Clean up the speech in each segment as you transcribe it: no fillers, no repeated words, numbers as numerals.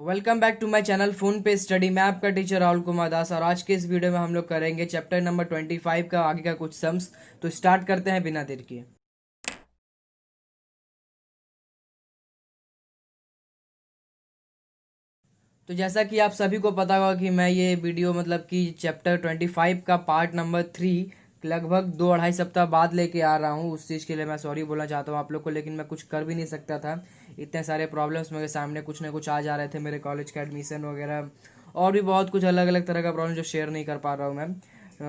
Welcome back to my channel phone पे study. मैं आपका टीचर राहुल कुमार दास और आज के इस वीडियो में हम लोग करेंगे चैप्टर नंबर 25 का आगे का कुछ सम्स। तो स्टार्ट करते हैं बिना देर किए। तो जैसा कि आप सभी को पता होगा कि मैं ये वीडियो मतलब कि चैप्टर 25 का पार्ट नंबर 3 लगभग 2-2.5 सप्ताह बाद लेके आ रहा हूँ। उस चीज़ के लिए मैं सॉरी बोलना चाहता हूँ आप लोग को, लेकिन मैं कुछ कर भी नहीं सकता था। इतने सारे प्रॉब्लम्स मेरे सामने कुछ ना कुछ आ जा रहे थे, मेरे कॉलेज का एडमिशन वगैरह और भी बहुत कुछ अलग अलग तरह का प्रॉब्लम जो शेयर नहीं कर पा रहा हूँ मैं।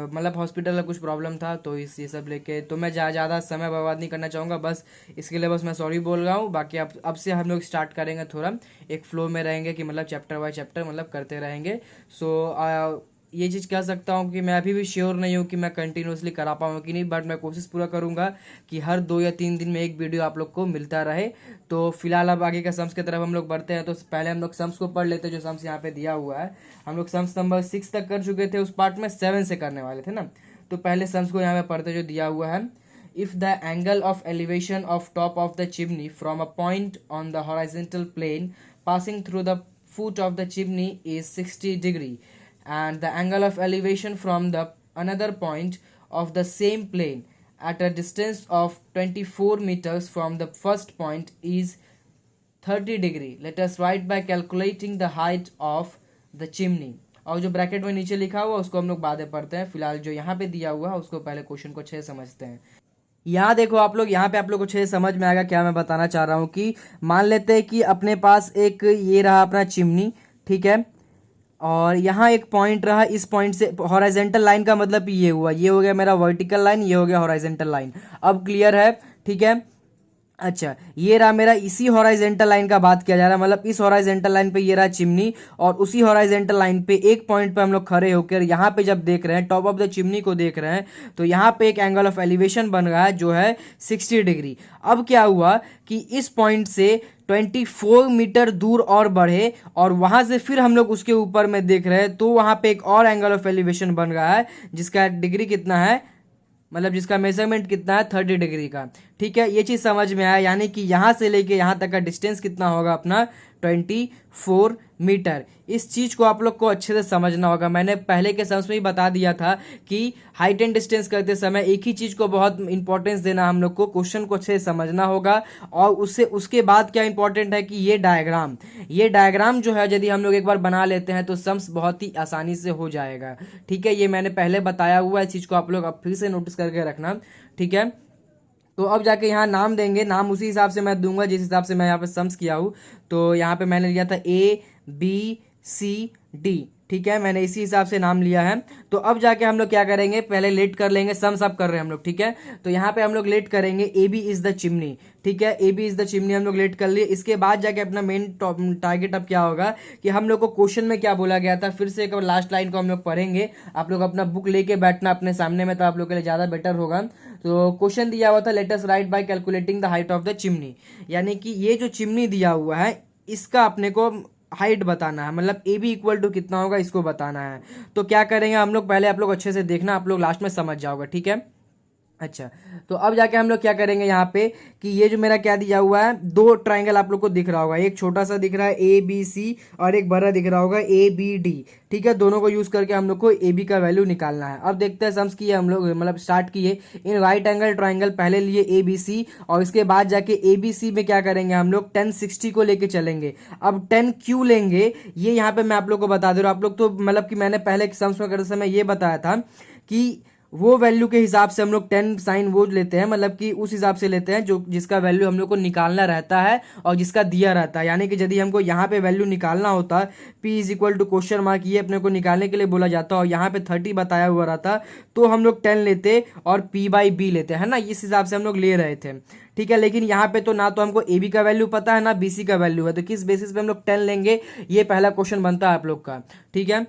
मतलब हॉस्पिटल का कुछ प्रॉब्लम था तो इस ये सब लेके तो मैं ज़्यादा समय बर्बाद नहीं करना चाहूँगा, बस इसके लिए बस मैं सॉरी बोल रहा हूँ। बाकी अब से हम लोग स्टार्ट करेंगे, थोड़ा एक फ्लो में रहेंगे कि मतलब चैप्टर बाय चैप्टर मतलब करते रहेंगे। सो ये चीज़ कह सकता हूँ कि मैं अभी भी श्योर नहीं हूँ कि मैं कंटिन्यूसली करा पाऊँ कि नहीं, बट मैं कोशिश पूरा करूँगा कि हर 2 या 3 दिन में एक वीडियो आप लोग को मिलता रहे। तो फिलहाल अब आगे का सम्स की तरफ हम लोग बढ़ते हैं। तो पहले हम लोग सम्स को पढ़ लेते हैं जो सम्स यहाँ पे दिया हुआ है। हम लोग सम्स नंबर 6 तक कर चुके थे, उस पार्ट में 7 से करने वाले थे ना। तो पहले सम्स को यहाँ पे पढ़ते जो दिया हुआ है। If the angle of elevation of top of the chimney from a point on the horizontal plane passing through the foot of the chimney is 60 degree and the angle of elevation from the another point of the same plane at a distance of 24 meters from the first point is 30 degree. Let us write by calculating the height of the chimney. और जो bracket में नीचे लिखा हुआ उसको हम लोग बाद में पढ़ते हैं। फिलहाल जो यहाँ पे दिया हुआ है उसको पहले क्वेश्चन को 6 समझते हैं। यहाँ देखो आप लोग, यहाँ पे आप लोग को 6 समझ में आएगा क्या मैं बताना चाह रहा हूँ कि मान लेते हैं कि अपने पास एक ये रहा अपना चिमनी, ठीक है, और यहाँ एक पॉइंट रहा। इस पॉइंट से हॉरिजॉन्टल लाइन का मतलब ये हुआ, ये हो गया मेरा वर्टिकल लाइन, ये हो गया हॉरिजॉन्टल लाइन। अब क्लियर है, ठीक है। अच्छा, ये रहा मेरा, इसी हॉरिजॉन्टल लाइन का बात किया जा रहा है, मतलब इस हॉरिजॉन्टल लाइन पे ये रहा चिमनी और उसी हॉरिजॉन्टल लाइन पे एक पॉइंट पे हम लोग खड़े होकर यहाँ पे जब देख रहे हैं, टॉप ऑफ द चिमनी को देख रहे हैं, तो यहाँ पे एक एंगल ऑफ एलिवेशन बन रहा है जो है 60 डिग्री। अब क्या हुआ कि इस पॉइंट से 24 मीटर दूर और बढ़े और वहां से फिर हम लोग उसके ऊपर में देख रहे हैं तो वहां पे एक और एंगल ऑफ एलिवेशन बन रहा है जिसका डिग्री कितना है, मतलब जिसका मेजरमेंट कितना है 30 डिग्री का। ठीक है, ये चीज़ समझ में आया, यानी कि यहाँ से लेके यहाँ तक का डिस्टेंस कितना होगा अपना 24 मीटर। इस चीज़ को आप लोग को अच्छे से समझना होगा। मैंने पहले के सम्स में ही बता दिया था कि हाइट एंड डिस्टेंस करते समय एक ही चीज़ को बहुत इंपॉर्टेंस देना, हम लोग को क्वेश्चन को अच्छे से समझना होगा। और उसके बाद क्या इंपॉर्टेंट है कि ये डायग्राम जो है यदि हम लोग एक बार बना लेते हैं तो सम्स बहुत ही आसानी से हो जाएगा। ठीक है, ये मैंने पहले बताया हुआ है, इस चीज़ को आप लोग अब फिर से नोटिस करके रखना। ठीक है, तो अब जाके यहाँ नाम देंगे, नाम उसी हिसाब से मैं दूंगा जिस हिसाब से मैं यहाँ पे सम्स किया हूँ। तो यहाँ पे मैंने लिया था ABCD, ठीक है, मैंने इसी हिसाब से नाम लिया है। तो अब जाके हम लोग क्या करेंगे, पहले लेट कर लेंगे, सम्स अप कर रहे हैं हम लोग, ठीक है। तो यहाँ पे हम लोग लेट करेंगे AB इज द चिमनी, ठीक है, AB इज द चिमनी हम लोग लेट कर लिए। इसके बाद जाके अपना मेन टारगेट अब क्या होगा कि हम लोग को क्वेश्चन में क्या बोला गया था, फिर से एक लास्ट लाइन को हम लोग पढ़ेंगे। आप लोग अपना बुक लेके बैठना अपने सामने में, तो आप लोग के लिए ज़्यादा बेटर होगा। तो क्वेश्चन दिया हुआ था late us write by calculating the height of the chimney, यानी कि ये जो चिमनी दिया हुआ है इसका अपने को हाइट बताना है, मतलब AB इक्वल टू कितना होगा इसको बताना है। तो क्या करेंगे हम लोग, पहले आप लोग अच्छे से देखना, आप लोग लास्ट में समझ जाओगे, ठीक है। अच्छा, तो अब जाके हम लोग क्या करेंगे यहाँ पे कि ये जो मेरा क्या दिया हुआ है, 2 ट्राइंगल आप लोग को दिख रहा होगा, एक छोटा सा दिख रहा है ABC और एक बड़ा दिख रहा होगा ABD, ठीक है। दोनों को यूज करके हम लोग को AB का वैल्यू निकालना है। अब देखते हैं सम्स किए हम लोग, मतलब स्टार्ट किए। इन राइट एंगल ट्राइंगल पहले लिए ABC और इसके बाद जाके ABC में क्या करेंगे हम लोग 1060 को लेके चलेंगे। अब 10 क्यों लेंगे ये यहाँ पे मैं आप लोग को बता दे रहा हूँ। आप लोग तो मतलब कि मैंने पहले सम्स में करते समय ये बताया था कि वो वैल्यू के हिसाब से हम लोग 10 साइन वो लेते हैं, मतलब कि उस हिसाब से लेते हैं जो जिसका वैल्यू हम लोग को निकालना रहता है और जिसका दिया रहता है। यानी कि यदि हमको यहाँ पे वैल्यू निकालना होता, P is equal to question mark, ये अपने को निकालने के लिए बोला जाता और यहाँ पे 30 बताया हुआ रहता, तो हम लोग 10 लेते और P/B लेते हैं ना, इस हिसाब से हम लोग ले रहे थे। ठीक है, लेकिन यहाँ पे तो ना तो हमको AB का वैल्यू पता है ना BC का वैल्यू है, तो किस बेसिस पे हम लोग 10 लेंगे, ये पहला क्वेश्चन बनता है आप लोग का। ठीक है,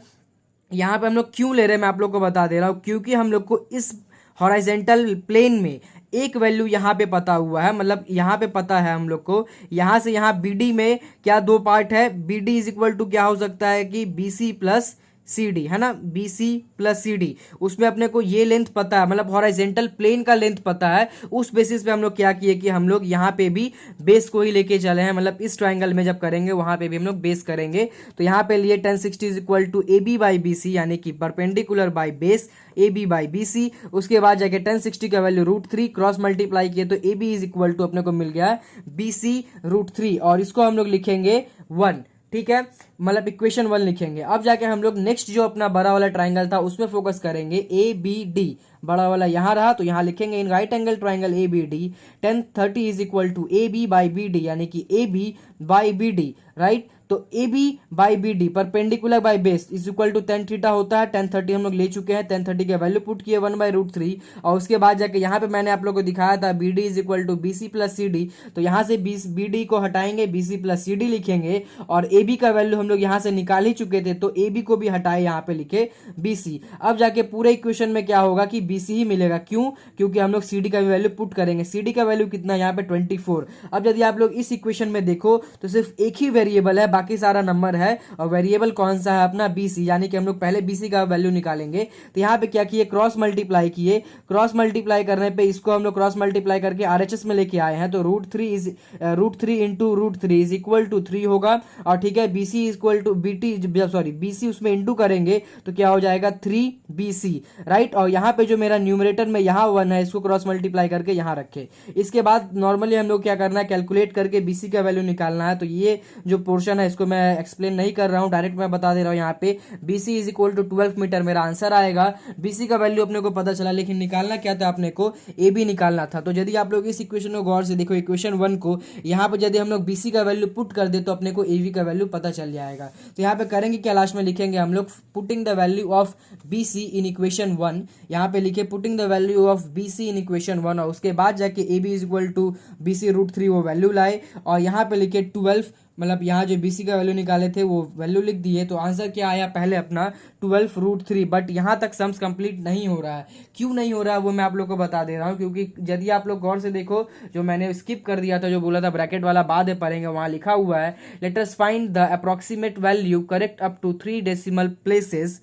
यहाँ पे हम लोग क्यों ले रहे हैं मैं आप लोग को बता दे रहा हूँ, क्योंकि हम लोग को इस हॉरिजॉन्टल प्लेन में एक वैल्यू यहाँ पे पता हुआ है, मतलब यहाँ पे पता है हम लोग को, यहाँ से यहाँ BD में क्या 2 पार्ट है, BD इज इक्वल टू क्या हो सकता है कि BC प्लस सी डी, है ना, B C plus C D, उसमें अपने को ये लेंथ पता है, मतलब हॉरिजॉन्टल प्लेन का लेंथ पता है। उस बेसिस पे हम लोग क्या किए कि हम लोग यहाँ पे भी बेस को ही लेके चले हैं, मतलब इस ट्राइंगल में जब करेंगे वहां पे भी हम लोग बेस करेंगे। तो यहाँ पे लिए 1060 is equal to A B by B C, यानी कि perpendicular by base A B by B C. उसके बाद जाके 1060 का वैल्यू √3 क्रॉस मल्टीप्लाई किए तो A B is equal to अपने को मिल गया बी सी √3, और इसको हम लोग लिखेंगे 1, ठीक है, मतलब इक्वेशन 1 लिखेंगे। अब जाके हम लोग नेक्स्ट जो अपना बड़ा वाला ट्राइंगल था उसमें फोकस करेंगे, ए बी डी, बड़ा वाला यहां रहा तो यहां लिखेंगे in right angle triangle A B D 1030 is equal to A B by B D, यानी कि A B by B D, right. तो A B by B D perpendicular by base is equal to 10 theta होता है। 1030 हम लोग ले चुके हैं, 1030 के वैल्यू पुट किए 1/√3, और उसके बाद जाके यहाँ पे मैंने आप लोग को दिखाया था B D is equal to B C plus C D, तो यहाँ से बी डी को हटाएंगे, B C plus C D लिखेंगे, और ए बी का वैल्यू हम लोग यहाँ से निकाल ही चुके थे तो ए बी को भी हटाए, यहाँ पे लिखे बी सी। अब जाके पूरे इक्वेशन में क्या होगा कि बी सी ही मिलेगा, क्यों, क्योंकि हम लोग सी डी का भी वैल्यू पुट करेंगे। सी डी का वैल्यू कितना यहाँ पे 24। अब यदि आप लोग इस इक्वेशन में देखो तो सिर्फ एक ही वेरिएबल है, बाकी सारा नंबर है, और वेरिएबल कौन सा है अपना BC, यानी कि हम लोग पहले BC का वैल्यू निकालेंगे। तो यहाँ पे क्या किए, क्रॉस मल्टीप्लाई किए, क्रॉस मल्टीप्लाई करने पे इसको हम लोग क्रॉस मल्टीप्लाई करके RHS में लेके आए हैं, तो √3 इंटू √3 इज इक्वल टू 3 होगा, और ठीक है BC इक्वल टू BC उसमें इंटू करेंगे तो क्या हो जाएगा 3BC, राइट। और यहाँ पे जो मेरा न्यूमरेटर में यहाँ 1 है, इसको क्रॉस मल्टीप्लाई करके यहाँ रखे। इसके बाद नॉर्मली हम लोग क्या करना है, कैलकुलेट करके BC का वैल्यू निकालना है। तो ये जो पोर्शन है इसको मैं एक्सप्लेन नहीं कर रहा हूं, डायरेक्ट मैं बता दे रहा हूं। यहाँ पे BC is equal to 12 metre मेरा आंसर आएगा। BC का वैल्यू अपने को पता चला, लेकिन निकालना क्या था, अपने को AB निकालना था। तो यदि आप लोग इस इक्वेशन को गौर से देखो, इक्वेशन 1 को, यहाँ पे यदि हम लोग BC का वैल्यू पुट कर दे तो अपने को AB का वैल्यू पता चल जाएगा। तो यहाँ पे करेंगे क्या, लास्ट में लिखेंगे हम लोग putting the value of BC in equation 1, यहाँ पे लिखे putting the value of BC in equation 1, और उसके बाद जाके AB is equal to BC √3 वो वैल्यू लाए, और यहाँ पे लिखे 12, मतलब यहाँ जो BC का वैल्यू निकाले थे वो वैल्यू लिख दिए। तो आंसर क्या आया, पहले अपना 12√3। बट यहाँ तक सम्स कंप्लीट नहीं हो रहा है, क्यों नहीं हो रहा है वो मैं आप लोग को बता दे रहा हूँ, क्योंकि यदि आप लोग गौर से देखो, जो मैंने स्किप कर दिया था, जो बोला था ब्रैकेट वाला बाद में पढ़ेंगे, वहाँ लिखा हुआ है let us find the approximate value correct up to 3 decimal places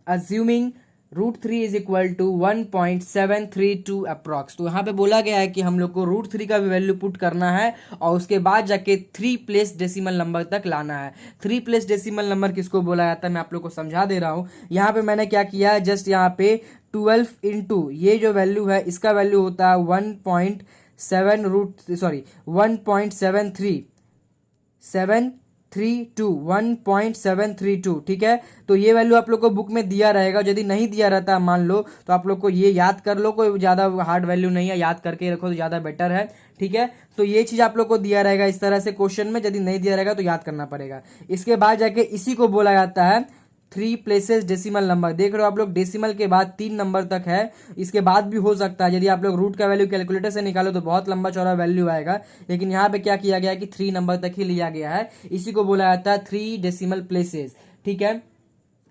assuming √3 is equal to 1.732 approx. तो यहाँ पे बोला गया है कि हम लोग को √3 का भी वैल्यू पुट करना है, और उसके बाद जाके 3 प्लेस डेसिमल नंबर तक लाना है। 3 प्लेस डेसिमल नंबर किसको बोला जाता है मैं आप लोग को समझा दे रहा हूँ। यहाँ पे मैंने क्या किया है, जस्ट यहाँ पे 12 इंटू ये जो वैल्यू है इसका वैल्यू होता है 1.732, ठीक है। तो ये वैल्यू आप लोग को बुक में दिया रहेगा, यदि नहीं दिया रहता मान लो तो आप लोग को ये याद कर लो, कोई ज़्यादा हार्ड वैल्यू नहीं है, याद करके रखो तो ज़्यादा बेटर है, ठीक है। तो ये चीज़ आप लोग को दिया रहेगा इस तरह से क्वेश्चन में, यदि नहीं दिया रहेगा तो याद करना पड़ेगा। इसके बाद जाके इसी को बोला जाता है 3 प्लेसेस डेसिमल नंबर। देख रहे हो आप लोग, डेसिमल के बाद 3 नंबर तक है, इसके बाद भी हो सकता है। यदि आप लोग रूट का वैल्यू कैलकुलेटर से निकालो तो बहुत लंबा चौड़ा वैल्यू आएगा, लेकिन यहाँ पे क्या किया गया है कि 3 नंबर तक ही लिया गया है, इसी को बोला जाता है 3 डेसिमल प्लेसेस, ठीक है।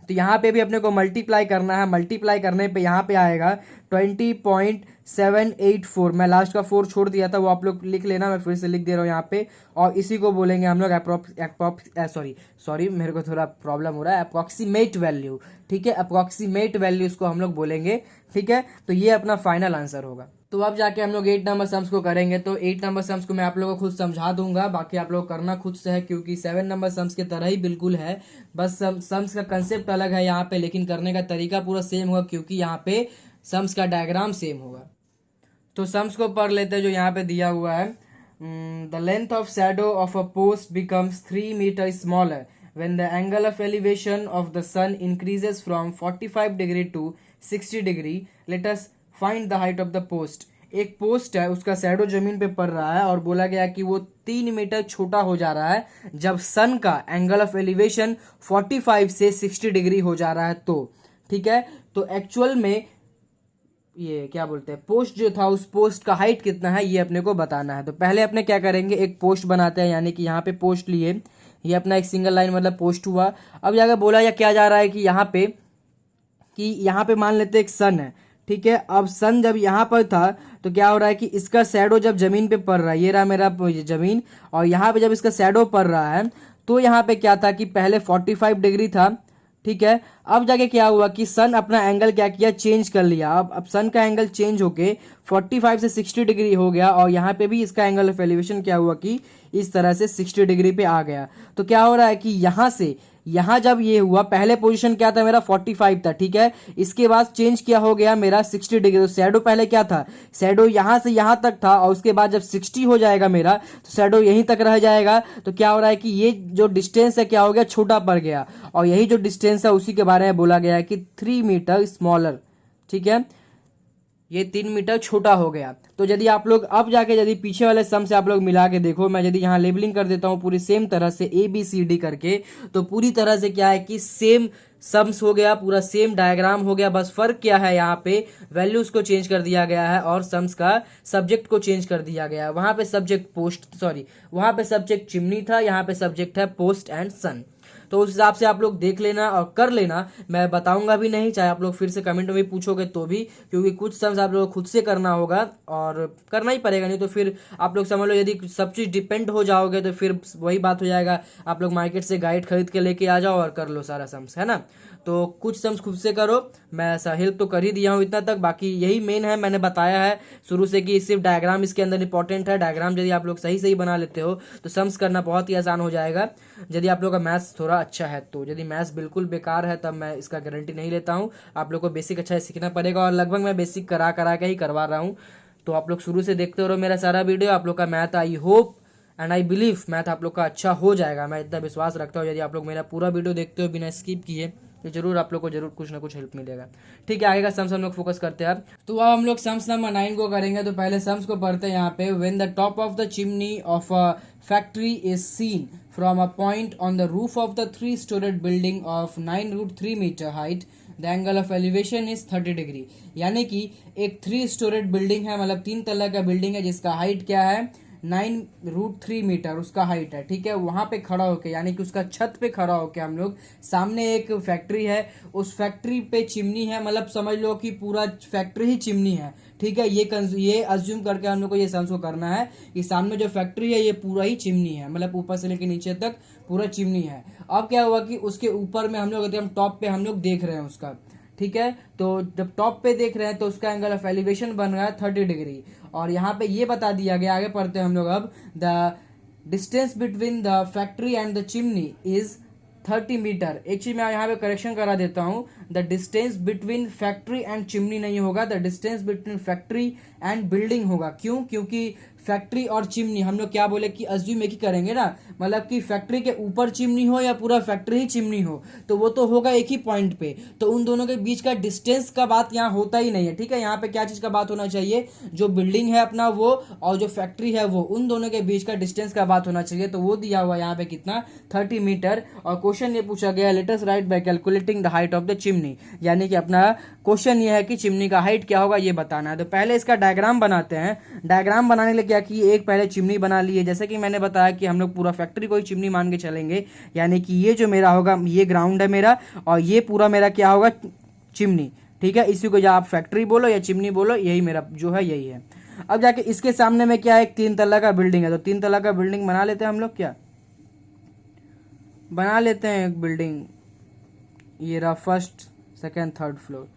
तो यहाँ पे भी अपने को मल्टीप्लाई करना है, मल्टीप्लाई करने पे यहाँ पे आएगा 20.784। मैं लास्ट का 4 छोड़ दिया था, वो आप लोग लिख लेना, मैं फिर से लिख दे रहा हूँ यहाँ पे। और इसी को बोलेंगे हम लोग सॉरी मेरे को थोड़ा प्रॉब्लम हो रहा है, अप्रॉक्सीमेट वैल्यू, ठीक है, अप्रॉक्सीमेट वैल्यू इसको हम लोग बोलेंगे, ठीक है। तो ये अपना फाइनल आंसर होगा। तो अब जाके हम लोग 8 नंबर सम्स को करेंगे। तो 8 नंबर सम्स को मैं आप लोगों को खुद समझा दूंगा, बाकी आप लोग करना खुद से है, क्योंकि 7 नंबर सम्स के तरह ही बिल्कुल है, बस सम्स का कंसेप्ट अलग है यहाँ पे, लेकिन करने का तरीका पूरा सेम होगा, क्योंकि यहाँ पे सम्स का डायग्राम सेम होगा। तो सम्स को पढ़ लेते हैं जो यहाँ पे दिया हुआ है। The length of shadow of a post becomes 3 metre smaller when the angle of elevation of the sun increases from 45 degree to 60 degree. Let us find the height of the post. एक post है, उसका shadow जमीन पे पड़ रहा है, और बोला गया कि वो 3 मीटर छोटा हो जा रहा है जब सन का एंगल ऑफ एलिवेशन 45 से 60 डिग्री हो जा रहा है, तो ठीक है। तो एक्चुअल में ये क्या बोलते हैं, पोस्ट जो था उस पोस्ट का हाइट कितना है ये अपने को बताना है। तो पहले अपने क्या करेंगे, एक पोस्ट बनाते हैं, यानी कि यहाँ पे पोस्ट लिए, ये अपना एक सिंगल लाइन मतलब पोस्ट हुआ। अब जाकर बोला या क्या जा रहा है कि यहाँ पे मान लेते एक सन है, ठीक है। अब सन जब यहाँ पर था तो क्या हो रहा है कि इसका शैडो जब जमीन पे पड़ रहा है, ये रहा मेरा जमीन, और यहाँ पे जब इसका शैडो पड़ रहा है तो यहाँ पे क्या था कि पहले 45 डिग्री था, ठीक है। अब जाके क्या हुआ कि सन अपना एंगल क्या किया, चेंज कर लिया। अब सन का एंगल चेंज होके 45 से 60 डिग्री हो गया, और यहाँ पे भी इसका एंगल ऑफ एलिवेशन क्या हुआ कि इस तरह से 60 डिग्री पे आ गया। तो क्या हो रहा है कि यहाँ से यहाँ जब ये हुआ, पहले पोजीशन क्या था मेरा 45 था, ठीक है। इसके बाद चेंज क्या हो गया मेरा 60 डिग्री। तो शैडो पहले क्या था, शैडो यहाँ से यहाँ तक था, और उसके बाद जब 60 हो जाएगा मेरा तो शैडो यहीं तक रह जाएगा। तो क्या हो रहा है कि ये जो डिस्टेंस है क्या हो गया, छोटा पड़ गया। और यही जो डिस्टेंस है उसी के बारे में बोला गया है कि 3 मीटर स्मॉलर, ठीक है, ये 3 मीटर छोटा हो गया। तो यदि आप लोग अब जाके यदि पीछे वाले सम से आप लोग मिला के देखो, मैं यदि यहाँ लेबलिंग कर देता हूँ पूरी सेम तरह से ABCD करके, तो पूरी तरह से क्या है कि सेम सम्स हो गया, पूरा सेम डायग्राम हो गया। बस फर्क क्या है, यहाँ पे वैल्यूज को चेंज कर दिया गया है और सम्स का सब्जेक्ट को चेंज कर दिया गया है। वहां पे सब्जेक्ट वहां पे सब्जेक्ट चिमनी था, यहाँ पे सब्जेक्ट है पोस्ट एंड सन। तो उस हिसाब से आप लोग देख लेना और कर लेना, मैं बताऊंगा भी नहीं, चाहे आप लोग फिर से कमेंट में भी पूछोगे तो भी, क्योंकि कुछ सम्स आप लोग खुद से करना होगा और करना ही पड़ेगा, नहीं तो फिर आप लोग समझ लो यदि सब चीज डिपेंड हो जाओगे तो फिर वही बात हो जाएगा, आप लोग मार्केट से गाइड खरीद के लेके आ जाओ और कर लो सारा सम्स, है ना। तो कुछ सम्स खुद से करो, मैं ऐसा हेल्प तो कर ही दिया हूँ इतना तक। बाकी यही मेन है, मैंने बताया है शुरू से कि सिर्फ डायग्राम इसके अंदर इंपॉर्टेंट है। डायग्राम यदि आप लोग सही सही बना लेते हो तो सम्स करना बहुत ही आसान हो जाएगा, यदि आप लोग का मैथ्स थोड़ा अच्छा है तो। यदि मैथ्स बिल्कुल बेकार है तब मैं इसका गारंटी नहीं लेता हूँ। आप लोग को बेसिक अच्छा सीखना पड़ेगा, और लगभग मैं बेसिक करा करा के ही करवा रहा हूँ। तो आप लोग शुरू से देखते रहो मेरा सारा वीडियो। आप लोग का math, I hope and I believe math आप लोग का अच्छा हो जाएगा, मैं इतना विश्वास रखता हूँ। यदि आप लोग मेरा पूरा वीडियो देखते हो बिना स्किप किए तो जरूर आप लोग को जरूर कुछ ना कुछ हेल्प मिलेगा, ठीक है। आगे का सम्स हम लोग फोकस करते हैं। तो अब हम लोग सम्स नंबर 9 को करेंगे। तो पहले सम्स को पढ़ते हैं यहाँ पे। When the top of the chimney of a factory is seen from a point on the roof of the 3-storied building of 9√3 metre height, the angle of elevation is 30 degree. यानी कि एक 3-storied building है, मतलब 3 तल्ला का building है, जिसका height क्या है 9√3 मीटर उसका हाइट है, ठीक है। वहां पे खड़ा होके, यानी कि उसका छत पे खड़ा होके हम लोग, सामने एक फैक्ट्री है, उस फैक्ट्री पे चिमनी है, मतलब समझ लो कि पूरा फैक्ट्री ही चिमनी है, ठीक है। ये अज्यूम करके हम लोग को ये सम्स को करना है कि सामने जो फैक्ट्री है ये पूरा ही चिमनी है, मतलब ऊपर से लेकर नीचे तक पूरा चिमनी है। अब क्या हुआ कि उसके ऊपर में हम लोग एकदम टॉप पे हम लोग देख रहे हैं उसका, ठीक है। तो जब टॉप पे देख रहे हैं तो उसका एंगल ऑफ एलिवेशन बन रहा है 30 डिग्री। और यहाँ पे ये बता दिया गया, आगे पढ़ते हैं हम लोग अब, the distance between the factory and the chimney is 30 metre. एक चीज मैं यहाँ पे करेक्शन करा देता हूँ, the distance between factory and chimney नहीं होगा, the distance between factory and building होगा। क्यों? क्योंकि फैक्ट्री और चिमनी हम लोग क्या बोले कि अज्यूम एक ही करेंगे ना, मतलब कि फैक्ट्री के ऊपर चिमनी हो या पूरा फैक्ट्री ही चिमनी हो तो वो तो होगा एक ही पॉइंट पे, तो उन दोनों के बीच का डिस्टेंस का बात यहाँ होता ही नहीं है, ठीक है। यहाँ पे क्या चीज का बात होना चाहिए, जो बिल्डिंग है अपना वो और जो फैक्ट्री है वो, उन दोनों के बीच का डिस्टेंस का बात होना चाहिए। तो वो दिया हुआ यहाँ पे कितना, 30 मीटर। और क्वेश्चन ये पूछा गया, late us write by calculating the height of the chimney, यानी कि अपना क्वेश्चन ये है कि चिमनी का हाइट क्या होगा ये बताना है। तो पहले इसका डायग्राम बनाते हैं। डायग्राम बनाने के लिए क्या कि एक पहले चिमनी बना ली है, जैसे कि मैंने बताया कि हम लोग पूरा फैक्ट्री को ही चिमनी मान के चलेंगे, यानी कि ये जो मेरा होगा, ये ग्राउंड है मेरा और ये पूरा मेरा क्या होगा, चिमनी, ठीक है। इसी को या आप फैक्ट्री बोलो या चिमनी बोलो, यही मेरा जो है यही है। अब जाके इसके सामने में क्या है, एक 3 तल्ला का बिल्डिंग है, तो 3 तल्ला का बिल्डिंग बना लेते हैं हम लोग, क्या बना लेते हैं एक बिल्डिंग, ये रहा 1st, 2nd, 3rd फ्लोर,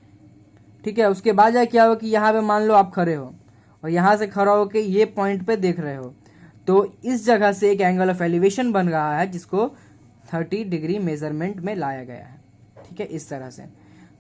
ठीक है। उसके बाद जाए क्या हो कि यहाँ पे मान लो आप खड़े हो और यहाँ से खड़ा होके ये पॉइंट पे देख रहे हो, तो इस जगह से एक एंगल ऑफ एलिवेशन बन रहा है जिसको 30 डिग्री मेजरमेंट में लाया गया है, ठीक है, इस तरह से।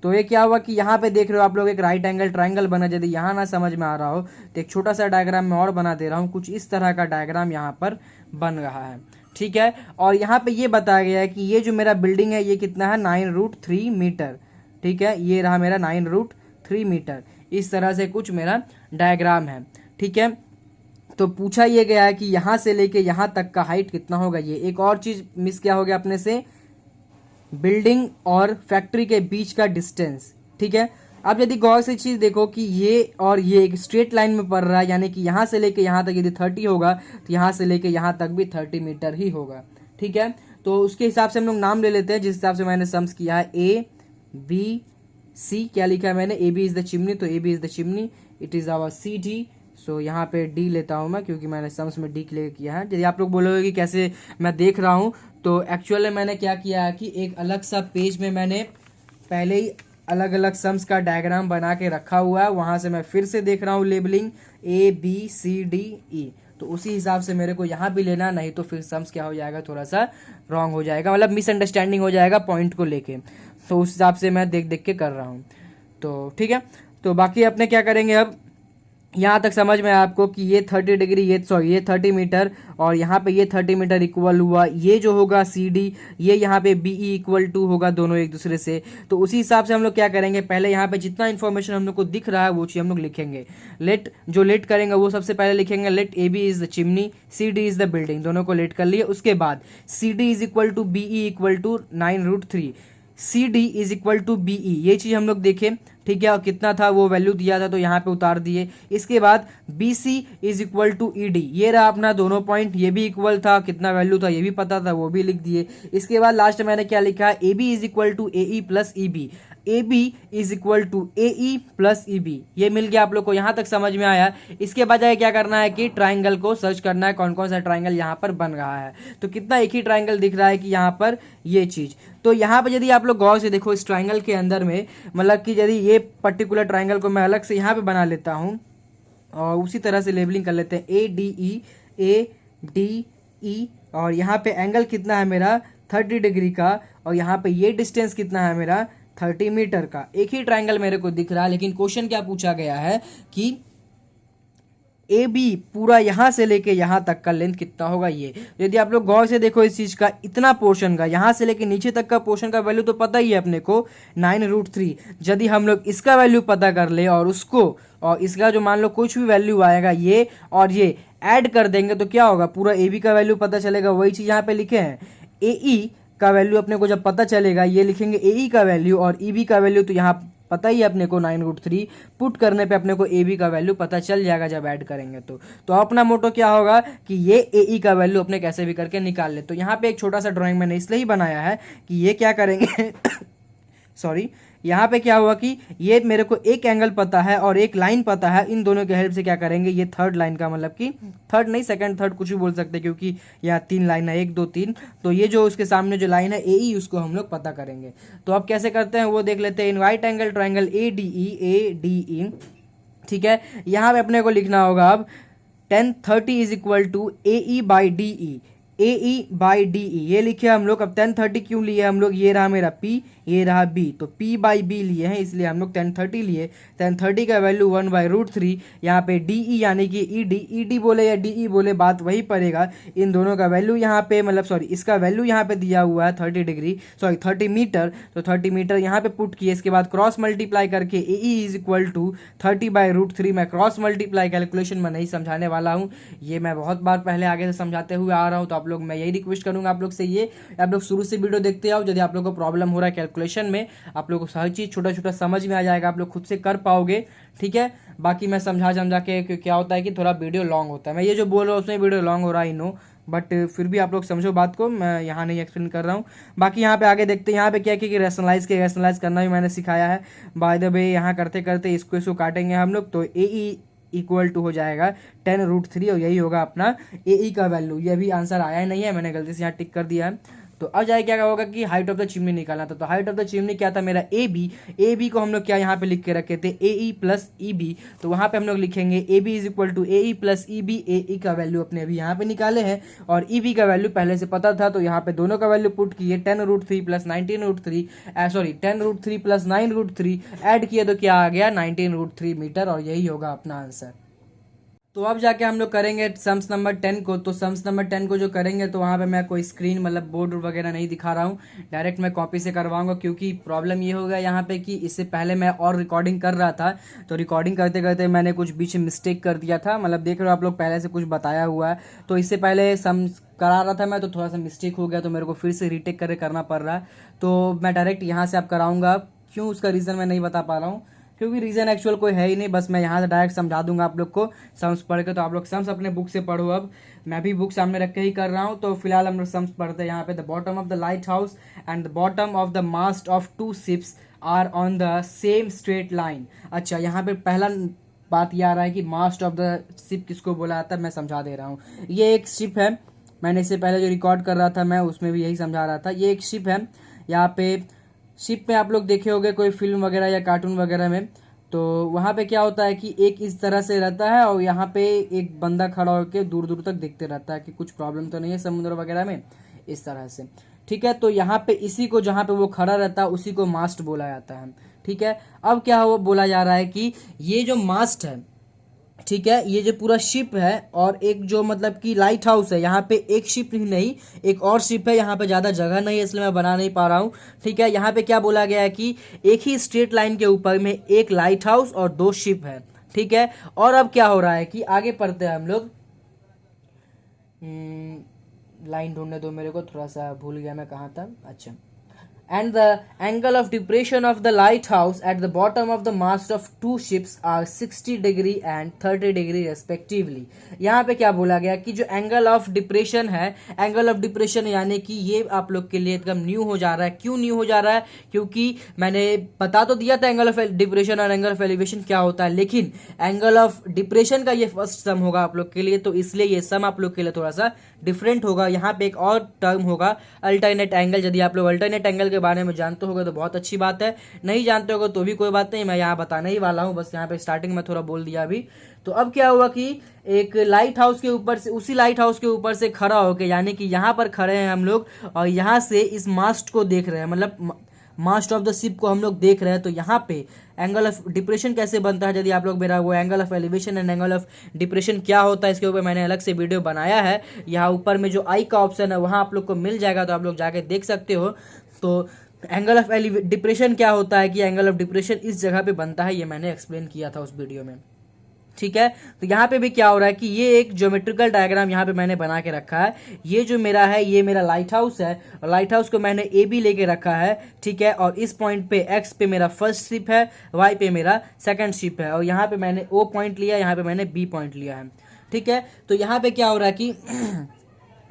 तो ये क्या हुआ कि यहाँ पे देख रहे हो आप लोग एक राइट एंगल ट्राइंगल बना। यदि यहाँ ना समझ में आ रहा हो तो एक छोटा सा डायग्राम मैं और बना दे रहा हूँ, कुछ इस तरह का डायग्राम यहाँ पर बन रहा है, ठीक है। और यहाँ पे ये बताया गया है कि ये जो मेरा बिल्डिंग है ये कितना है, 9√3 मीटर, ठीक है। ये रहा मेरा 9√3 मीटर, इस तरह से कुछ मेरा डायग्राम है, ठीक है। तो पूछा ये गया है कि यहाँ से लेके यहाँ तक का हाइट कितना होगा। ये एक और चीज मिस क्या हो गया अपने से, बिल्डिंग और फैक्ट्री के बीच का डिस्टेंस, ठीक है। अब यदि गौर से चीज देखो कि ये और ये एक स्ट्रेट लाइन में पड़ रहा है, यानी कि यहाँ से लेके यहाँ तक यदि 30 होगा तो यहाँ से लेके यहाँ तक भी 30 मीटर ही होगा, ठीक है। तो उसके हिसाब से हम लोग नाम ले लेते हैं जिस हिसाब से मैंने सम्स किया है। A B C क्या लिखा है मैंने, AB इज द चिमनी, तो AB is the chimney, it is our CD, so यहाँ पे डी लेता हूँ मैं, क्योंकि मैंने सम्स में डी क्लियर किया है। यदि आप लोग बोलोगे कि कैसे मैं देख रहा हूँ, तो एक्चुअली मैंने क्या किया है कि एक अलग सा पेज में मैंने पहले ही अलग अलग सम्स का डायग्राम बना के रखा हुआ है, वहाँ से मैं फिर से देख रहा हूँ लेबलिंग ABCDE। तो उसी हिसाब से मेरे को यहाँ भी लेना, नहीं तो फिर सम्स क्या हो जाएगा, थोड़ा सा रॉन्ग हो जाएगा, मतलब मिसअंडरस्टैंडिंग हो जाएगा पॉइंट को लेके। तो उस हिसाब से मैं देख देख के कर रहा हूँ। तो ठीक है, तो बाकी अपने क्या करेंगे, अब यहाँ तक समझ में आया आपको कि ये 30 डिग्री, ये 30 मीटर, और यहाँ पे ये 30 मीटर इक्वल हुआ, ये जो होगा CD, ये यहाँ पे BE इक्वल टू होगा दोनों एक दूसरे से। तो उसी हिसाब से हम लोग क्या करेंगे, पहले यहाँ पे जितना इन्फॉर्मेशन हम लोग को दिख रहा है वो चीज़ हम लोग लिखेंगे। लेट करेंगे वो सबसे पहले लिखेंगे, let AB is the chimney, CD is the building, दोनों को लेट कर लिए। उसके बाद CD is equal to BE equal to 9√3, CD is equal to BE, ये चीज़ हम लोग देखें, ठीक है, और कितना था वो वैल्यू दिया था तो यहाँ पे उतार दिए। इसके बाद BC is equal to ED, ये रहा अपना दोनों पॉइंट, ये भी इक्वल था, कितना वैल्यू था ये भी पता था, वो भी लिख दिए। इसके बाद लास्ट मैंने क्या लिखा, AB is equal to AE plus EB, AB is equal to AE plus EB, ये मिल गया आप लोग को, यहाँ तक समझ में आया। इसके बजाय क्या करना है कि ट्राइंगल को सर्च करना है, कौन कौन सा ट्राइंगल यहाँ पर बन रहा है। तो कितना, एक ही ट्राइंगल दिख रहा है कि यहाँ पर ये चीज़। तो यहाँ पर यदि आप लोग गौर से देखो इस ट्राइंगल के अंदर में, मतलब कि यदि ये पर्टिकुलर ट्राइंगल को मैं अलग से यहाँ पे बना लेता हूँ और उसी तरह से लेबलिंग कर लेते हैं ADE, और यहाँ पे एंगल कितना है मेरा 30 डिग्री का, और यहाँ पे ये डिस्टेंस कितना है मेरा 30 मीटर का। एक ही ट्राइंगल मेरे को दिख रहा है, लेकिन क्वेश्चन क्या पूछा गया है कि AB पूरा यहाँ से लेके यहाँ तक का लेंथ कितना होगा। ये यदि आप लोग गौर से देखो इस चीज का, इतना पोर्शन का यहाँ से लेके नीचे तक का पोर्शन का वैल्यू तो पता ही है अपने को 9√3। यदि हम लोग इसका वैल्यू पता कर ले और उसको और इसका जो मान लो कुछ भी वैल्यू आएगा ये और ये ऐड कर देंगे तो क्या होगा, पूरा AB का वैल्यू पता चलेगा। वही चीज यहाँ पे लिखे हैं, AE का वैल्यू अपने को जब पता चलेगा, ये लिखेंगे AE का वैल्यू और EB का वैल्यू, तो यहाँ पता ही है अपने को 9√3, पुट करने पे अपने को AB का वैल्यू पता चल जाएगा जब ऐड करेंगे। तो अपना मोटो क्या होगा कि ये AE का वैल्यू अपने कैसे भी करके निकाल ले। तो यहाँ पे एक छोटा सा ड्राइंग मैंने इसलिए ही बनाया है कि ये क्या करेंगे सॉरी, यहाँ पे क्या हुआ कि ये मेरे को एक एंगल पता है और एक लाइन पता है, इन दोनों के हेल्प से क्या करेंगे, ये थर्ड लाइन का, मतलब कि थर्ड नहीं सेकंड थर्ड कुछ भी बोल सकते हैं, क्योंकि यहाँ 3 लाइन है, 1 2 3, तो ये जो उसके सामने जो लाइन है AE, उसको हम लोग पता करेंगे। तो अब कैसे करते हैं वो देख लेते हैं। इन राइट एंगल ट्राइंगल ADE, ठीक है, यहाँ पे अपने को लिखना होगा अब tan 30 is equal to AE by DE, AE by DE ये लिखे हम लोग। अब tan 30 क्यों लिए हम लोग, ये रहा मेरा P, ये रहा B, तो P बाई B लिए हैं, इसलिए हम लोग tan 30 लिए। tan 30 का वैल्यू 1/√3, यहाँ पे DE यानी कि ED बोले या DE बोले बात वही पड़ेगा। इन दोनों का वैल्यू यहाँ पे, मतलब सॉरी इसका वैल्यू यहाँ पे दिया हुआ है 30 मीटर, तो 30 मीटर यहाँ पे पुट किए। इसके बाद क्रॉस मल्टीप्लाई करके AE इज इक्वल टू 30/√3, मैं क्रॉस मल्टीप्लाई कैलकुलेशन में नहीं समझाने वाला हूँ, ये मैं बहुत बार पहले आगे से समझाते हुए आ रहा हूँ। तो आप लोग, मैं यही रिक्वेस्ट करूंगा आप लोग से, ये आप लोग शुरू से वीडियो देखते आओ। यदि आप लोग को प्रॉब्लम हो रहा है कैलकुलेशन में, आप लोग को हर चीज़ छोटा छोटा समझ में आ जाएगा, आप लोग खुद से कर पाओगे, ठीक है। बाकी मैं समझा के क्या होता है कि थोड़ा वीडियो लॉन्ग होता है, मैं ये जो बोल रहा हूँ उसमें वीडियो लॉन्ग हो रहा है नो, बट फिर भी आप लोग समझो बात को, मैं यहाँ नहीं एक्सप्लेन कर रहा हूँ। बाकी यहाँ पे आगे देखते हैं, यहाँ पे क्या कि रैशनलाइज करना भी मैंने सिखाया है बाय द वे। यहाँ करते करते इसको काटेंगे हम लोग, तो AE इक्वल टू हो जाएगा tan√3, और यही होगा अपना AE का वैल्यू। ये भी आंसर आया ही नहीं है, मैंने गलती से यहाँ टिक कर दिया है। तो अब जाए क्या होगा कि हाइट ऑफ द चिमनी निकालना था। तो हाइट ऑफ द चिमनी क्या था मेरा AB को हम लोग क्या यहाँ पे लिख के रखे थे AE प्लस EB, तो वहाँ पे हम लोग लिखेंगे AB is equal to AE plus EB। AE का वैल्यू अपने अभी यहाँ पे निकाले हैं और EB का वैल्यू पहले से पता था, तो यहाँ पे दोनों का वैल्यू पुट किए, 10√3 प्लस 19√3 10√3 प्लस 9√3 ऐड किए तो क्या आ गया 19√3 मीटर, और यही होगा अपना आंसर। तो अब जाके हम लोग करेंगे सम्स नंबर 10 को। तो सम्स नंबर 10 को जो करेंगे, तो वहाँ पे मैं कोई स्क्रीन मतलब बोर्ड वगैरह नहीं दिखा रहा हूँ, डायरेक्ट मैं कॉपी से करवाऊंगा, क्योंकि प्रॉब्लम ये हो गया यहाँ पे कि इससे पहले मैं और रिकॉर्डिंग कर रहा था, तो रिकॉर्डिंग करते करते मैंने कुछ बीच में मिस्टेक कर दिया था, मतलब देख रहे हो आप लोग पहले से कुछ बताया हुआ है, तो इससे पहले सम्स करा रहा था मैं, तो थोड़ा सा मिस्टेक हो गया, तो मेरे को फिर से रीटेक करना पड़ रहा है। तो मैं डायरेक्ट यहाँ से आप कराऊंगा, क्यों उसका रीज़न मैं नहीं बता पा रहा हूँ, क्योंकि रीजन एक्चुअल कोई है ही नहीं, बस मैं यहाँ से डायरेक्ट समझा दूंगा आप लोग को सम्स पढ़ के। तो आप लोग सम्स अपने बुक से पढ़ो, अब मैं भी बुक सामने रख के ही कर रहा हूँ। तो फिलहाल हम लोग सम्स पढ़ते हैं। यहाँ पे the bottom of the lighthouse and the bottom of the mast of 2 ships are on the same straight line. अच्छा, यहाँ पे पहला बात ये आ रहा है कि मास्ट ऑफ द शिप किसको बोला जाता है, मैं समझा दे रहा हूँ। ये एक शिप है, मैंने इससे पहले जो रिकॉर्ड कर रहा था मैं उसमें भी यही समझा रहा था। ये एक शिप है, यहाँ पे शिप में आप लोग देखे होंगे कोई फिल्म वगैरह या कार्टून वगैरह में, तो वहाँ पे क्या होता है कि एक इस तरह से रहता है और यहाँ पे एक बंदा खड़ा होकर दूर दूर तक देखते रहता है कि कुछ प्रॉब्लम तो नहीं है समुद्र वगैरह में, इस तरह से। ठीक है, तो यहाँ पे इसी को जहाँ पे वो खड़ा रहता है उसी को मास्ट बोला जाता है। ठीक है, अब क्या हो बोला जा रहा है कि ये जो मास्ट है, ठीक है, ये जो पूरा शिप है और एक जो मतलब कि लाइट हाउस है, यहाँ पे एक शिप ही नहीं एक और शिप है, यहाँ पे ज़्यादा जगह नहीं है इसलिए मैं बना नहीं पा रहा हूँ। ठीक है, यहाँ पे क्या बोला गया है कि एक ही स्ट्रेट लाइन के ऊपर में एक लाइट हाउस और 2 शिप है। ठीक है, और अब क्या हो रहा है कि आगे पढ़ते हैं हम लोग। लाइन ढूंढने दो मेरे को, थोड़ा सा भूल गया मैं कहाँ था। अच्छा, and the angle of depression of the lighthouse at the bottom of the mast of 2 ships are 60 degree and 30 degree respectively। यहाँ पे क्या बोला गया कि जो एंगल ऑफ डिप्रेशन है, एंगल ऑफ डिप्रेशन यानी कि ये आप लोग के लिए एकदम न्यू हो जा रहा है। क्यों न्यू हो जा रहा है? क्योंकि मैंने बता तो दिया था एंगल ऑफ डिप्रेशन और एंगल ऑफ एलिवेशन क्या होता है, लेकिन एंगल ऑफ डिप्रेशन का ये फर्स्ट सम होगा आप लोग के लिए, तो इसलिए ये सम आप लोग के लिए थोड़ा सा डिफरेंट होगा। यहाँ पे एक और टर्म होगा अल्टरनेट एंगल। यदि आप लोग अल्टरनेट एंगल के बारे में जानते होगे तो बहुत अच्छी बात है, नहीं जानते होगे तो भी कोई बात नहीं, मैं यहाँ बताने ही वाला हूँ, बस यहाँ पे स्टार्टिंग में थोड़ा बोल दिया अभी। तो अब क्या हुआ कि एक लाइट हाउस के ऊपर से, उसी लाइट हाउस के ऊपर से खड़ा होके, यानी कि यहाँ पर खड़े हैं हम लोग और यहाँ से इस मास्ट को देख रहे हैं, मतलब मास्ट ऑफ द शिप को हम लोग देख रहे हैं। तो यहाँ पे एंगल ऑफ डिप्रेशन कैसे बनता है, यदि आप लोग मेरा वो angle of elevation and angle of depression क्या होता है इसके ऊपर मैंने अलग से वीडियो बनाया है। यहाँ ऊपर में जो आई का ऑप्शन है वहाँ आप लोग को मिल जाएगा, तो आप लोग जाके देख सकते हो। तो एंगल ऑफ डिप्रेशन क्या होता है कि एंगल ऑफ डिप्रेशन इस जगह पे बनता है, ये मैंने एक्सप्लेन किया था उस वीडियो में। ठीक है, तो यहाँ पे भी क्या हो रहा है कि ये एक ज्योमेट्रिकल डायग्राम यहाँ पे मैंने बना के रखा है। ये जो मेरा है ये मेरा लाइट हाउस है और लाइट हाउस को मैंने ए बी लेके रखा है। ठीक है, और इस पॉइंट पे एक्स पे मेरा फर्स्ट शिप है, वाई पे मेरा सेकंड शिप है और यहाँ पे मैंने ओ पॉइंट लिया, यहाँ पे मैंने बी पॉइंट लिया है। ठीक है, तो यहाँ पे क्या हो रहा है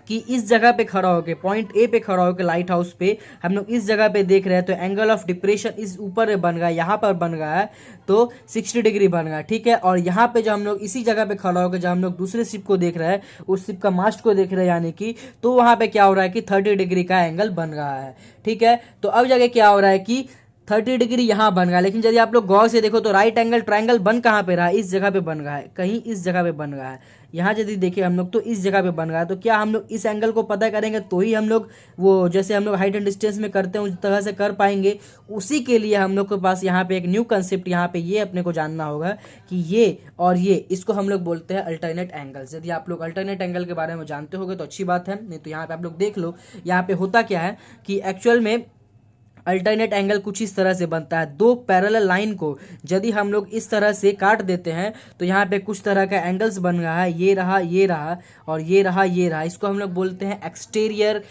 कि इस जगह पे खड़ा होके, पॉइंट ए पे खड़ा होके लाइट हाउस पे हम लोग इस जगह पे देख रहे हैं, तो एंगल ऑफ डिप्रेशन इस ऊपर बन गया, यहाँ पर बन गया है तो 60 डिग्री बन गया। ठीक है, और यहाँ पे जो हम लोग इसी जगह पे खड़ा होकर जब हम लोग दूसरे शिप को देख रहे हैं, उस शिप का मास्ट को देख रहे हैं यानी कि, तो वहाँ पे क्या हो रहा है कि 30 डिग्री का एंगल बन रहा है। ठीक है, तो अब जगह क्या हो रहा है कि 30 डिग्री यहाँ बन गया, लेकिन यदि आप लोग गौर से देखो तो राइट एंगल ट्रायंगल बन कहाँ पे रहा है, इस जगह पे बन रहा है, कहीं इस जगह पे बन रहा है। यहाँ यदि देखें हम लोग तो इस जगह पे बन रहा है, तो क्या हम लोग इस एंगल को पता करेंगे तो ही हम लोग वो जैसे हम लोग हाइट एंड डिस्टेंस में करते हैं उस तरह से कर पाएंगे। उसी के लिए हम लोग के पास यहाँ पे एक न्यू कंसेप्ट यहाँ पे ये अपने को जानना होगा कि ये और ये, इसको हम लोग बोलते हैं अल्टरनेट एंगल्स। यदि आप लोग अल्टरनेट एंगल के बारे में जानते होगे तो अच्छी बात है, नहीं तो यहाँ पे आप लोग देख लो। यहाँ पे होता क्या है कि एक्चुअल में अल्टरनेट एंगल कुछ इस तरह से बनता है, 2 पैरेलल लाइन को यदि हम लोग इस तरह से काट देते हैं तो यहाँ पे कुछ तरह का एंगल्स बन रहा है, ये रहा और ये रहा, इसको हम लोग बोलते हैं एक्सटीरियर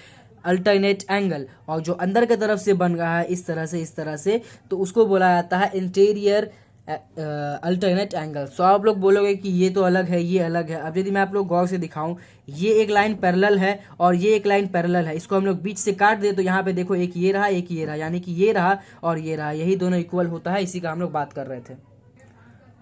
अल्टरनेट एंगल। और जो अंदर की तरफ से बन रहा है इस तरह से तो उसको बोला जाता है इंटीरियर अल्टरनेट एंगल। सो आप लोग बोलोगे कि ये तो अलग है, ये अलग है। अब यदि मैं आप लोग गौर से दिखाऊं, ये एक लाइन पैरेलल है और ये एक लाइन पैरेलल है, इसको हम लोग बीच से काट दे तो यहाँ पे देखो एक ये रहा एक ये रहा, यानी कि ये रहा और ये रहा, यही दोनों इक्वल होता है, इसी का हम लोग बात कर रहे थे।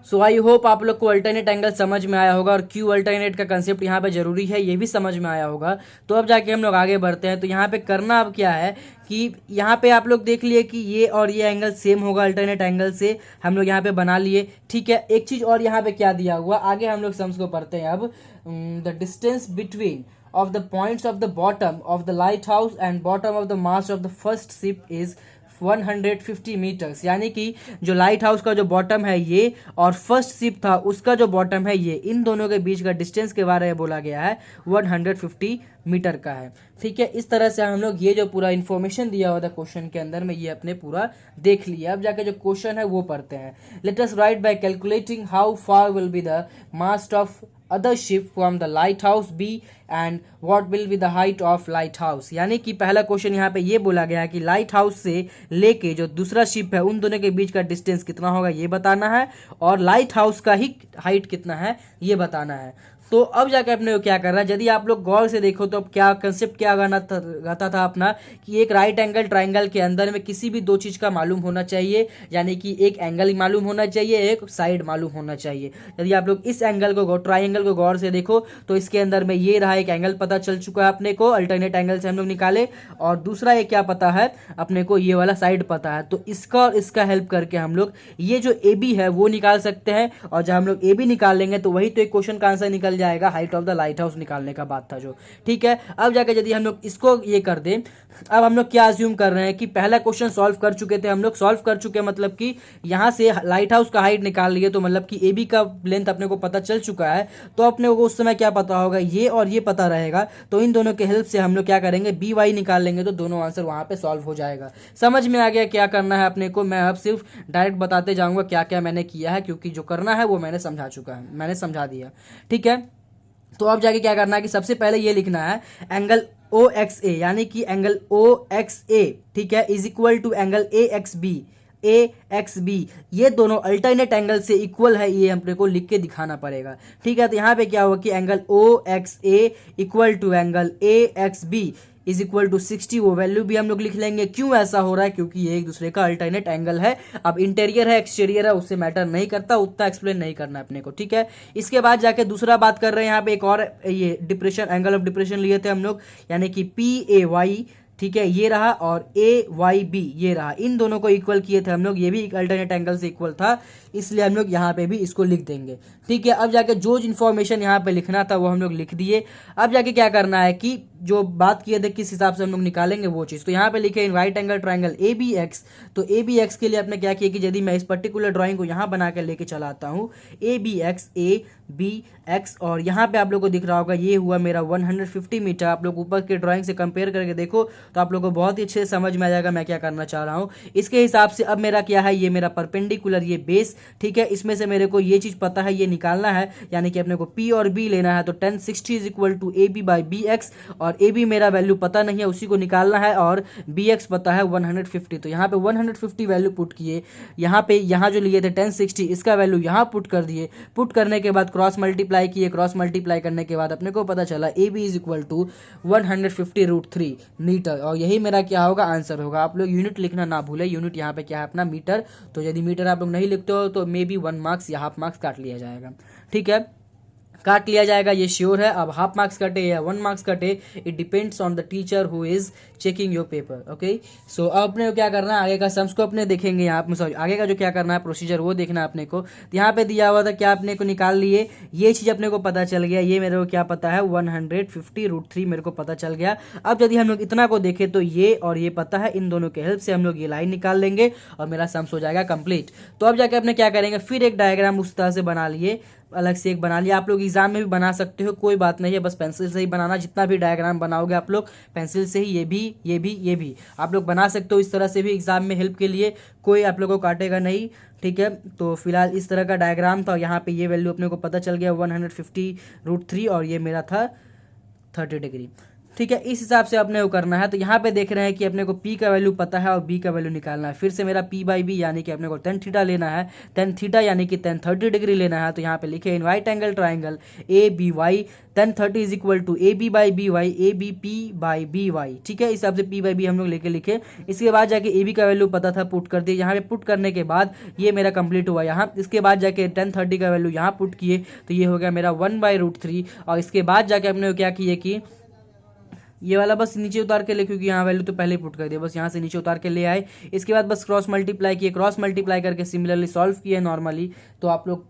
सो आई होप आप लोग को अल्टरनेट एंगल समझ में आया होगा और क्यों अल्टरनेट का कंसेप्ट यहाँ पे जरूरी है ये भी समझ में आया होगा। तो अब जाके हम लोग आगे बढ़ते हैं। तो यहाँ पे करना अब क्या है कि यहाँ पे आप लोग देख लिए कि ये और ये एंगल सेम होगा, अल्टरनेट एंगल से हम लोग यहाँ पे बना लिए। ठीक है, एक चीज और यहाँ पे क्या दिया हुआ, आगे हम लोग सम्स को पढ़ते हैं। अब the distance between of the points of the bottom of the lighthouse and bottom of the mast of the first ship is 150 metres, यानी कि जो लाइट हाउस का जो बॉटम है ये और फर्स्ट शिप था उसका जो बॉटम है ये, इन दोनों के बीच का डिस्टेंस के बारे में बोला गया है 150 मीटर का है। ठीक है, इस तरह से हम लोग ये जो पूरा इन्फॉर्मेशन दिया हुआ था क्वेश्चन के अंदर में ये अपने पूरा देख लिया। अब जाके जो क्वेश्चन है वो पढ़ते हैं। Let us write by calculating how far will be the mast of other ship from the lighthouse B and what will be the height of lighthouse। यानी कि पहला क्वेश्चन यहाँ पे ये बोला गया है कि लाइट हाउस से लेके जो दूसरा शिप है उन दोनों के बीच का डिस्टेंस कितना होगा ये बताना है और लाइट हाउस का ही हाइट कितना है ये बताना है। तो अब जाके अपने को क्या करना है, यदि आप लोग गौर से देखो तो अब क्या कंसेप्ट क्या रहता था अपना कि एक राइट एंगल ट्राइंगल के अंदर में किसी भी दो चीज का मालूम होना चाहिए, यानी कि एक एंगल मालूम होना चाहिए, एक साइड मालूम होना चाहिए। यदि आप लोग इस एंगल को ट्राइंगल को गौर से देखो तो इसके अंदर में ये रहा, एक एंगल पता चल चुका है अपने को, अल्टरनेट एंगल से हम लोग निकाले, और दूसरा एक क्या पता है अपने को, ये वाला साइड पता है। तो इसका और इसका हेल्प करके हम लोग ये जो ए बी है वो निकाल सकते हैं, और जब हम लोग ए बी निकाल लेंगे तो वही तो एक क्वेश्चन का आंसर निकल जाएगा, height of the light house निकालने का बात था जो। ठीक है, अब जाकर यदि हम लोग इसको ये कर दें, अब हम लोग क्या अज्यूम कर रहे हैं कि पहला क्वेश्चन सॉल्व कर चुके थे हम लोग, सॉल्व कर चुके मतलब कि यहां से लाइट हाउस का हाइट निकाल लिए, तो मतलब कि ए बी का लेंथ अपने को पता चल चुका है। तो अपने को उस समय क्या पता होगा, ये और ये पता रहेगा, तो इन दोनों के हेल्प से हम लोग क्या करेंगे, बी वाई निकाल लेंगे, तो दोनों आंसर वहां पे सॉल्व हो जाएगा। समझ में आ गया क्या करना है अपने को? मैं अब सिर्फ डायरेक्ट बताते जाऊंगा क्या क्या मैंने किया है, क्योंकि जो करना है वो मैंने समझा चुका है, मैंने समझा दिया। ठीक है, तो अब जाके क्या करना है कि सबसे पहले ये लिखना है एंगल ओ एक्स ए, यानी कि एंगल ओ एक्स ए, ठीक है, is equal to angle A X B, A X B, ये दोनों अल्टरनेट एंगल से इक्वल है, ये हमने को लिख के दिखाना पड़ेगा। ठीक है, तो यहाँ पे क्या होगा कि angle O X A equal to angle A X B is equal to 60, वो वैल्यू भी हम लोग लिख लेंगे। क्यों ऐसा हो रहा है? क्योंकि ये एक दूसरे का अल्टरनेट एंगल है। अब इंटीरियर है एक्सटीरियर है उससे मैटर नहीं करता, उतना एक्सप्लेन नहीं करना है अपने को। ठीक है, इसके बाद जाके दूसरा बात कर रहे हैं यहाँ पे, एक और ये डिप्रेशन, एंगल ऑफ डिप्रेशन लिए थे हम लोग, यानी कि पी ए वाई, ठीक है, ये रहा, और ए वाई बी ये रहा, इन दोनों को इक्वल किए थे हम लोग, ये भी एक अल्टरनेट एंगल से इक्वल था, इसलिए हम लोग यहाँ पे भी इसको लिख देंगे। ठीक है, अब जाके जो इन्फॉर्मेशन यहाँ पे लिखना था वो हम लोग लिख दिए। अब जाके क्या करना है कि जो बात किए थे किस हिसाब से हम लोग निकालेंगे वो चीज़, तो यहाँ पे लिखे in right angle triangle A B X, तो ए बी एक्स के लिए आपने क्या किया कि यदि मैं इस पर्टिकुलर ड्राइंग को यहाँ बना के लेके चलाता हूँ, A B X, A B X, और यहाँ पे आप लोग को दिख रहा होगा ये हुआ मेरा 150 मीटर। आप लोग ऊपर के ड्राइंग से कंपेयर करके देखो तो आप लोग को बहुत ही अच्छे से समझ में आ जाएगा मैं क्या करना चाह रहा हूँ। इसके हिसाब से अब मेरा क्या है, ये मेरा परपेंडिकुलर ये बेस, ठीक है, इसमें से मेरे को ये चीज़ पता है, ये निकालना है, यानी कि अपने को पी और बी लेना है, तो 1060 is equal to A B by B X, और ए बी मेरा वैल्यू पता नहीं है उसी को निकालना है, और बी एक्स पता है 150, तो यहाँ पे 150 वैल्यू पुट किए, यहाँ पे यहाँ जो लिए थे 1060 इसका वैल्यू यहाँ पुट कर दिए, पुट करने के बाद क्रॉस मल्टीप्लाई किए, क्रॉस मल्टीप्लाई करने के बाद अपने को पता चला A B is equal to 150√3 metre, और यही मेरा क्या होगा, आंसर होगा। आप लोग यूनिट लिखना ना भूले, यूनिट यहाँ पे क्या है अपना मीटर, तो यदि मीटर आप लोग नहीं लिखते हो तो मे बी 1 मार्क्स या हाफ मार्क्स काट लिया जाएगा। ठीक है, काट लिया जाएगा, ये श्योर है। अब हाफ मार्क्स कटे या 1 मार्क्स कटे, it depends on the teacher who is checking your paper. Okay, so अब अपने को क्या करना है, आगे का सम्स को अपने देखेंगे यहाँ पे, सॉरी आगे का जो क्या करना है प्रोसीजर वो देखना है अपने को। यहाँ पे दिया हुआ था क्या अपने को निकाल लिए, ये चीज अपने को पता चल गया, ये मेरे को क्या पता है 150√3 मेरे को पता चल गया। अब यदि हम लोग इतना को देखें तो ये और ये पता है, इन दोनों के हेल्प से हम लोग ये लाइन निकाल लेंगे और मेरा सम्स हो जाएगा कंप्लीट। तो अब जाके अपने क्या करेंगे, फिर एक डायग्राम उस तरह से बना लिए, अलग से एक बना लिया। आप लोग एग्जाम में भी बना सकते हो, कोई बात नहीं है, बस पेंसिल से ही बनाना, जितना भी डायग्राम बनाओगे आप लोग पेंसिल से ही, ये भी आप लोग बना सकते हो। इस तरह से भी एग्जाम में हेल्प के लिए कोई आप लोगों को काटेगा नहीं। ठीक है, तो फिलहाल इस तरह का डायग्राम था, यहाँ पे ये वैल्यू अपने को पता चल गया 150√3, और ये मेरा था 30 डिग्री। ठीक है, इस हिसाब से अपने को करना है। तो यहाँ पे देख रहे हैं कि अपने को P का वैल्यू पता है और B का वैल्यू निकालना है। फिर से मेरा P बाई B यानी कि अपने को tan थीटा लेना है, tan थीटा यानी कि tan 30 डिग्री लेना है। तो यहाँ पे लिखे in right angle triangle A B Y tan 30 is equal to A B by B Y, A B P by B Y. ठीक है, इस हिसाब से P बाई B हम लोग लेके लिखे। इसके बाद जाके ए बी का वैल्यू पता था, पुट कर दिए। यहाँ पे पुट करने के बाद ये मेरा कंप्लीट हुआ यहाँ। इसके बाद जाके tan 30 का वैल्यू यहाँ पुट किए, तो ये हो गया मेरा 1/√3। और इसके बाद जाके हमने क्या किए कि ये वाला बस नीचे उतार के ले, क्योंकि यहाँ वैल्यू तो पहले पुट कर दिया, बस यहाँ से नीचे उतार के ले आए। इसके बाद बस क्रॉस मल्टीप्लाई किए, क्रॉस मल्टीप्लाई करके सिमिलरली सॉल्व किए नॉर्मली। तो आप लोग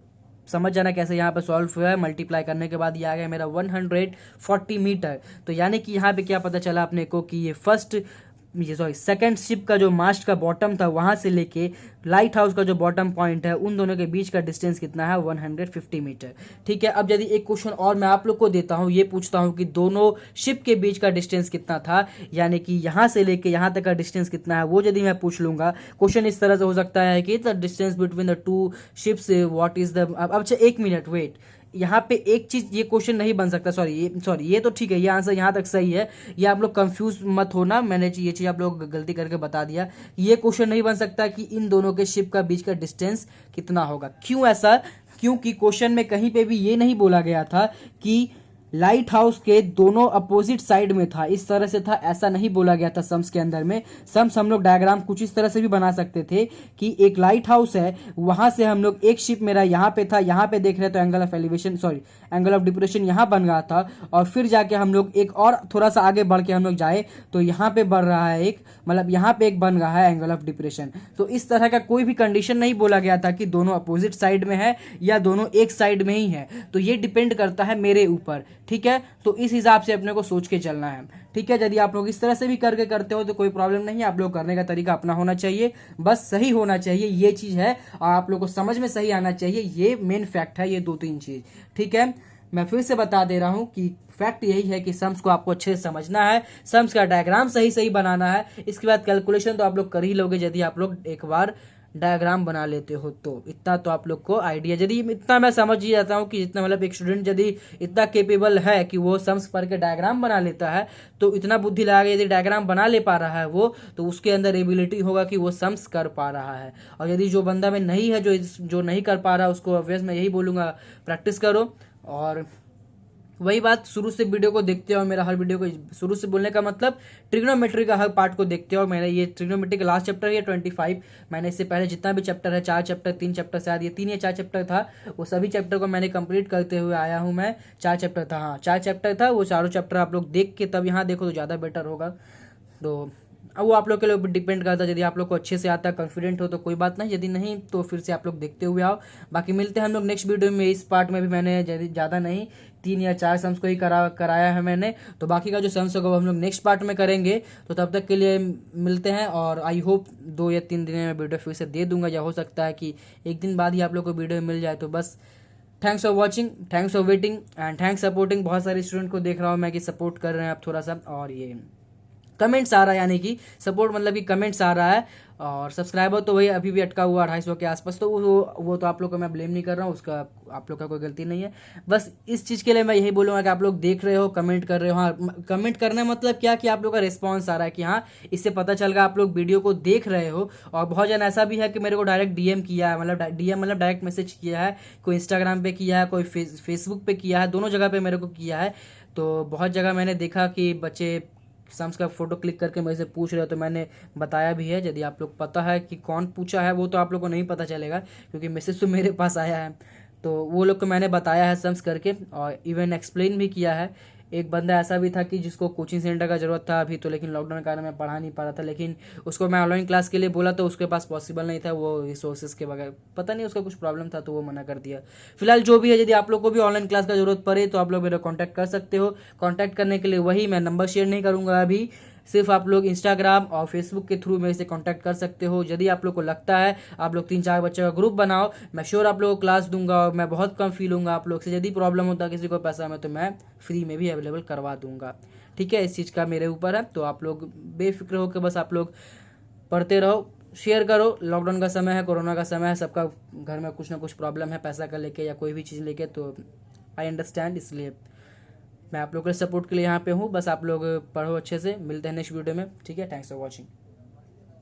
समझ जाना कैसे यहाँ पे सॉल्व हुआ है। मल्टीप्लाई करने के बाद ये आ गया मेरा 140 मीटर। तो यानी कि यहाँ पे क्या पता चला अपने को कि ये सेकंड शिप का जो मास्ट का बॉटम था वहां से लेके लाइट हाउस का जो बॉटम पॉइंट है उन दोनों के बीच का डिस्टेंस कितना है, 150 मीटर। ठीक है, अब यदि एक क्वेश्चन और मैं आप लोग को देता हूं, ये पूछता हूं कि दोनों शिप के बीच का डिस्टेंस कितना था, यानी कि यहां से लेके यहां तक का डिस्टेंस कितना है, वो यदि मैं पूछ लूंगा, क्वेश्चन इस तरह से हो सकता है कि the distance between the two ships what is the. अब अच्छा 1 मिनट वेट, यहाँ पे एक चीज ये क्वेश्चन नहीं बन सकता, सॉरी ये तो ठीक है, ये आंसर यहाँ तक सही है, ये आप लोग कंफ्यूज मत होना, मैंने ये चीज आप लोग गलती करके बता दिया। ये क्वेश्चन नहीं बन सकता कि इन दोनों के शिप का बीच का डिस्टेंस कितना होगा। क्यों ऐसा? क्योंकि क्वेश्चन में कहीं पे भी ये नहीं बोला गया था कि लाइट हाउस के दोनों अपोजिट साइड में था, इस तरह से था, ऐसा नहीं बोला गया था सम्स के अंदर में। सम्स हम लोग डायग्राम कुछ इस तरह से भी बना सकते थे कि एक लाइट हाउस है, वहां से हम लोग एक शिप मेरा यहाँ पे था, यहाँ पे देख रहे तो angle of elevation sorry angle of depression यहाँ बन रहा था, और फिर जाके हम लोग एक और थोड़ा सा आगे बढ़ के हम लोग जाए तो यहाँ पे बढ़ रहा है एक, मतलब यहाँ पे एक बन रहा है एंगल ऑफ डिप्रेशन। तो इस तरह का कोई भी कंडीशन नहीं बोला गया था कि दोनों अपोजिट साइड में है या दोनों एक साइड में ही है, तो ये डिपेंड करता है मेरे ऊपर, ठीक है। तो इस हिसाब से अपने को सोच के चलना है, ठीक है। यदि आप लोग इस तरह से भी करके करते हो तो कोई प्रॉब्लम नहीं है, आप लोग करने का तरीका अपना होना चाहिए, बस सही होना चाहिए, ये चीज है, और आप लोग को समझ में सही आना चाहिए, ये मेन फैक्ट है, ये 2-3 चीज, ठीक है। मैं फिर से बता दे रहा हूं कि फैक्ट यही है कि सम्स को आपको अच्छे से समझना है, सम्स का डायग्राम सही सही बनाना है, इसके बाद कैलकुलेशन तो आप लोग कर ही लोगे यदि आप लोग एक बार डायग्राम बना लेते हो तो। इतना तो आप लोग को आइडिया, यदि इतना मैं समझ ही जाता हूँ कि जितना मतलब एक स्टूडेंट यदि इतना केपेबल है कि वो सम्स पढ़ के डायग्राम बना लेता है, तो इतना बुद्धि लगा के यदि डायग्राम बना ले पा रहा है वो, तो उसके अंदर एबिलिटी होगा कि वो सम्स कर पा रहा है। और यदि जो बंदा में नहीं है, जो नहीं कर पा रहा है, उसको ऑब्वियस मैं यही बोलूँगा, प्रैक्टिस करो। और वही बात, शुरू से वीडियो को देखते हो, मेरा हर वीडियो को शुरू से बोलने का मतलब ट्रिग्नोमेट्री का हर पार्ट को देखते हो। मैंने ये ट्रिग्नोमेट्री का लास्ट चैप्टर है 25, मैंने इससे पहले जितना भी चैप्टर है, 4 चैप्टर 3 चैप्टर, शायद ये 3 या 4 चैप्टर था, वो सभी चैप्टर को मैंने कंप्लीट करते हुए आया हूँ मैं। 4 चैप्टर था, हाँ 4 चैप्टर था, वो चारों चैप्टर आप लोग देख के तब यहाँ देखो तो ज़्यादा बेटर होगा। तो अब वो आप लोग के ऊपर डिपेंड करता है, यदि आप लोग को अच्छे से आता है, कॉन्फिडेंट हो तो कोई बात नहीं, यदि नहीं तो फिर से आप लोग देखते हुए आओ। बाकी मिलते हैं हम लोग नेक्स्ट वीडियो में। इस पार्ट में भी मैंने ज़्यादा नहीं 3 या 4 सम्स को ही कराया है मैंने, तो बाकी का जो सम्स होगा वो हम लोग नेक्स्ट पार्ट में करेंगे। तो तब तक के लिए मिलते हैं, और आई होप 2 या 3 दिन में वीडियो फिर से दे दूंगा, या हो सकता है कि एक दिन बाद ही आप लोग को वीडियो मिल जाए। तो बस thanks for watching, thanks for waiting and thanks supporting. बहुत सारे स्टूडेंट को देख रहा हूँ मैं कि सपोर्ट कर रहे हैं आप थोड़ा सा, और ये कमेंट्स आ रहा है, यानी कि सपोर्ट मतलब कि कमेंट्स आ रहा है। और सब्सक्राइबर तो वही अभी भी अटका हुआ 250 के आसपास, तो वो तो आप लोग को मैं ब्लेम नहीं कर रहा हूँ, उसका आप लोग का कोई गलती नहीं है। बस इस चीज़ के लिए मैं यही बोलूँगा कि आप लोग देख रहे हो, कमेंट कर रहे हो। हाँ, कमेंट करना मतलब क्या कि आप लोग का रिस्पॉन्स आ रहा है कि हाँ, इससे पता चल रहा है आप लोग वीडियो को देख रहे हो। और बहुत जन ऐसा भी है कि मेरे को डायरेक्ट डीएम किया है, मतलब डीएम मतलब डायरेक्ट मैसेज किया है, कोई इंस्टाग्राम पे किया है, कोई फेसबुक पे किया है, दोनों जगह पे मेरे को किया है। तो बहुत जगह मैंने देखा कि बच्चे सम्स का फोटो क्लिक करके मेरे से पूछ रहे हो, तो मैंने बताया भी है। यदि आप लोग पता है कि कौन पूछा है, वो तो आप लोग को नहीं पता चलेगा क्योंकि मैसेज तो मेरे पास आया है, तो वो लोग को मैंने बताया है सम्स करके, और इवन एक्सप्लेन भी किया है। एक बंदा ऐसा भी था कि जिसको कोचिंग सेंटर का ज़रूरत था अभी तो, लेकिन लॉकडाउन के कारण मैं पढ़ा नहीं पा रहा था, लेकिन उसको मैं ऑनलाइन क्लास के लिए बोला तो उसके पास पॉसिबल नहीं था, वो रिसोर्सेज के बगैर, पता नहीं उसका कुछ प्रॉब्लम था तो वो मना कर दिया। फिलहाल जो भी है, यदि आप लोग को भी ऑनलाइन क्लास का जरूरत पड़े तो आप लोग मेरा कॉन्टैक्ट कर सकते हो। कॉन्टैक्ट करने के लिए वही मैं नंबर शेयर नहीं करूँगा अभी, सिर्फ आप लोग इंस्टाग्राम और फेसबुक के थ्रू मेरे से कांटेक्ट कर सकते हो। यदि आप लोग को लगता है, आप लोग 3-4 बच्चों का ग्रुप बनाओ, मैं श्योर आप लोगों को क्लास दूंगा, और मैं बहुत कम फी लूँगा आप लोग से। यदि प्रॉब्लम होता है किसी को पैसा में, तो मैं फ्री में भी अवेलेबल करवा दूंगा, ठीक है। इस चीज़ का मेरे ऊपर है, तो आप लोग बेफिक्र होकर बस आप लोग पढ़ते रहो, शेयर करो। लॉकडाउन का समय है, कोरोना का समय है, सबका घर में कुछ ना कुछ प्रॉब्लम है पैसा का लेके या कोई भी चीज़ लेके, तो आई अंडरस्टैंड, इसलिए मैं आप लोग के सपोर्ट के लिए यहाँ पे हूँ। बस आप लोग पढ़ो अच्छे से। मिलते हैं नेक्स्ट वीडियो में, ठीक है। Thanks for watching.